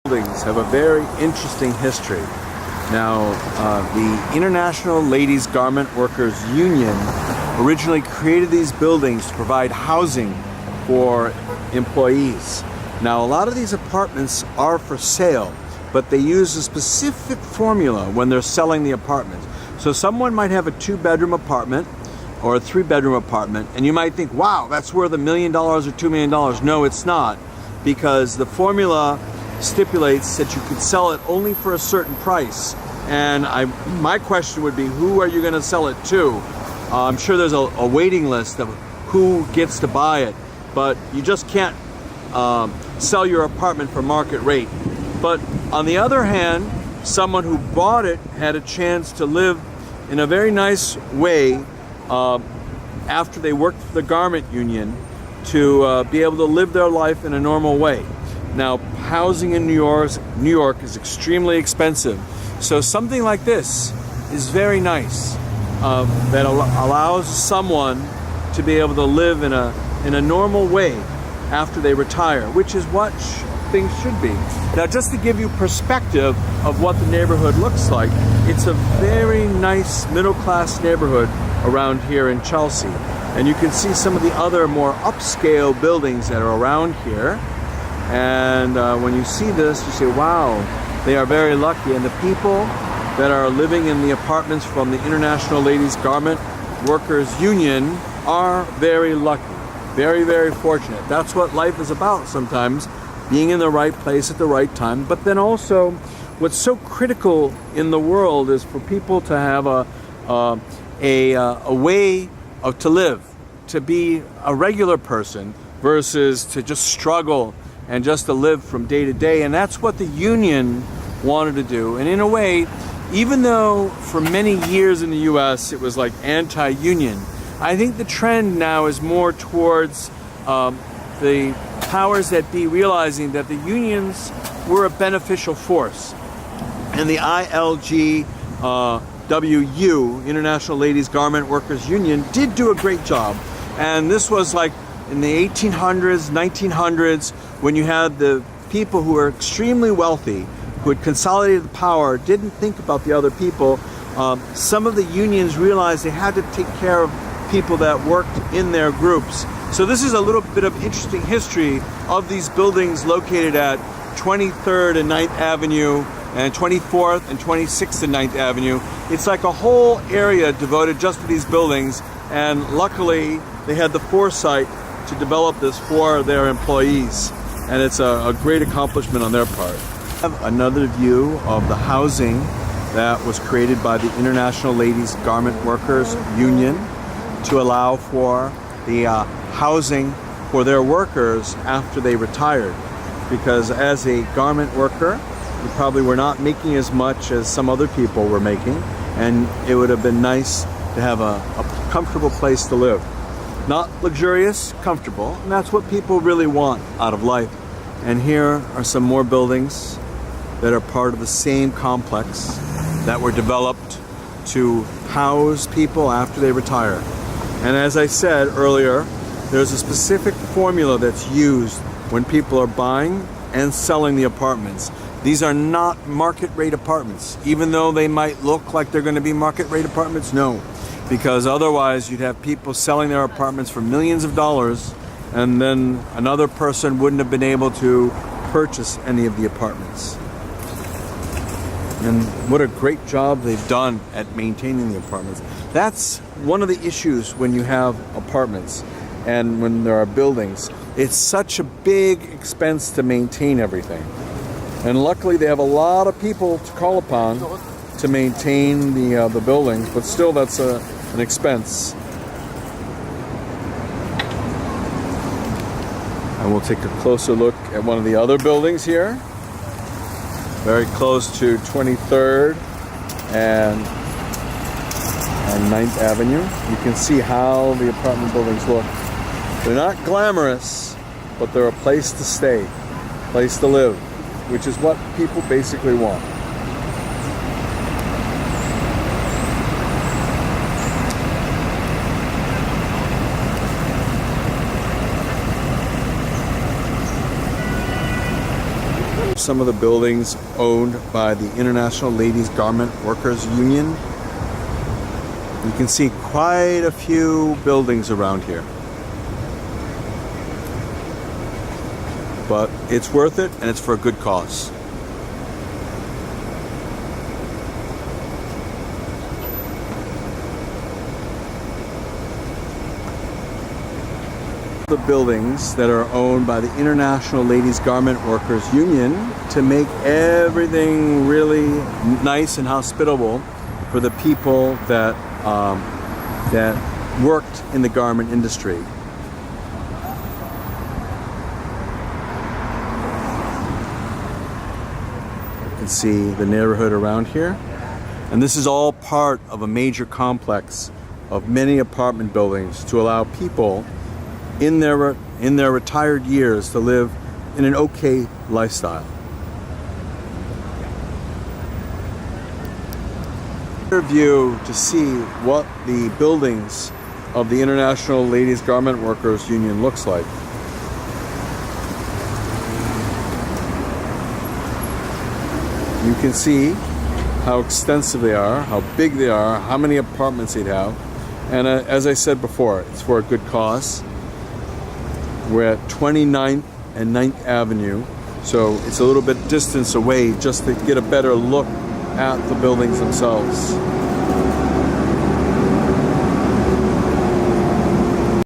Buildings have a very interesting history. Now, the International Ladies Garment Workers Union originally created these buildings to provide housing for employees. Now, a lot of these apartments are for sale, but they use a specific formula when they're selling the apartments. So someone might have a 2-bedroom apartment or a 3-bedroom apartment, and you might think, wow, that's worth $1 million or $2 million. No, it's not, because the formula stipulates that you could sell it only for a certain price. And my question would be, who are you going to sell it to? I'm sure there's a waiting list of who gets to buy it, but you just can't sell your apartment for market rate. But on the other hand, someone who bought it had a chance to live in a very nice way after they worked for the garment union to be able to live their life in a normal way. Now, housing in New York is extremely expensive. So something like this is very nice that allows someone to be able to live in a normal way after they retire, which is what things should be. Now, just to give you perspective of what the neighborhood looks like, it's a very nice middle-class neighborhood around here in Chelsea. And you can see some of the other more upscale buildings that are around here. And when you see this, you say, wow, they are very lucky. And the people that are living in the apartments from the International Ladies Garment Workers Union are very lucky. Very, very fortunate. That's what life is about sometimes, being in the right place at the right time. But then also, what's so critical in the world is for people to have a way to live, to be a regular person versus to just struggle and just to live from day to day. And that's what the union wanted to do. And in a way, even though for many years in the US it was like anti-union, I think the trend now is more towards the powers that be realizing that the unions were a beneficial force. And the ILGWU, International Ladies Garment Workers Union, did do a great job. And this was like in the 1800s, 1900s, when you had the people who were extremely wealthy, who had consolidated the power, didn't think about the other people. Some of the unions realized they had to take care of people that worked in their groups. So this is a little bit of interesting history of these buildings located at 23rd and 9th Avenue and 24th and 26th and 9th Avenue. It's like a whole area devoted just to these buildings, and luckily they had the foresight to develop this for their employees, and it's a great accomplishment on their part. I have another view of the housing that was created by the International Ladies Garment Workers Union to allow for the housing for their workers after they retired. Because as a garment worker, you probably were not making as much as some other people were making, and it would have been nice to have a comfortable place to live. Not luxurious, comfortable, and that's what people really want out of life. And here are some more buildings that are part of the same complex that were developed to house people after they retire. And as I said earlier, there's a specific formula that's used when people are buying and selling the apartments. These are not market rate apartments. Even though they might look like they're going to be market rate apartments, no. Because otherwise you'd have people selling their apartments for millions of dollars, and then another person wouldn't have been able to purchase any of the apartments. And what a great job they've done at maintaining the apartments. That's one of the issues when you have apartments and when there are buildings. It's such a big expense to maintain everything. And luckily they have a lot of people to call upon to maintain the buildings, but still that's an expense. And we'll take a closer look at one of the other buildings here. Very close to 23rd and 9th Avenue. You can see how the apartment buildings look. They're not glamorous, but they're a place to stay, a place to live, which is what people basically want. some of the buildings owned by the International Ladies Garment Workers Union. You can see quite a few buildings around here. But it's worth it, and it's for a good cause. The buildings that are owned by the International Ladies Garment Workers Union to make everything really nice and hospitable for the people that that worked in the garment industry. You can see the neighborhood around here, and this is all part of a major complex of many apartment buildings to allow people in their retired years to live in an okay lifestyle. View to see what the buildings of the International Ladies Garment Workers Union looks like. You can see how extensive they are, how big they are, how many apartments they'd have, and as I said before, it's for a good cause. We're at 29th and 9th Avenue, so it's a little bit distance away just to get a better look at the buildings themselves.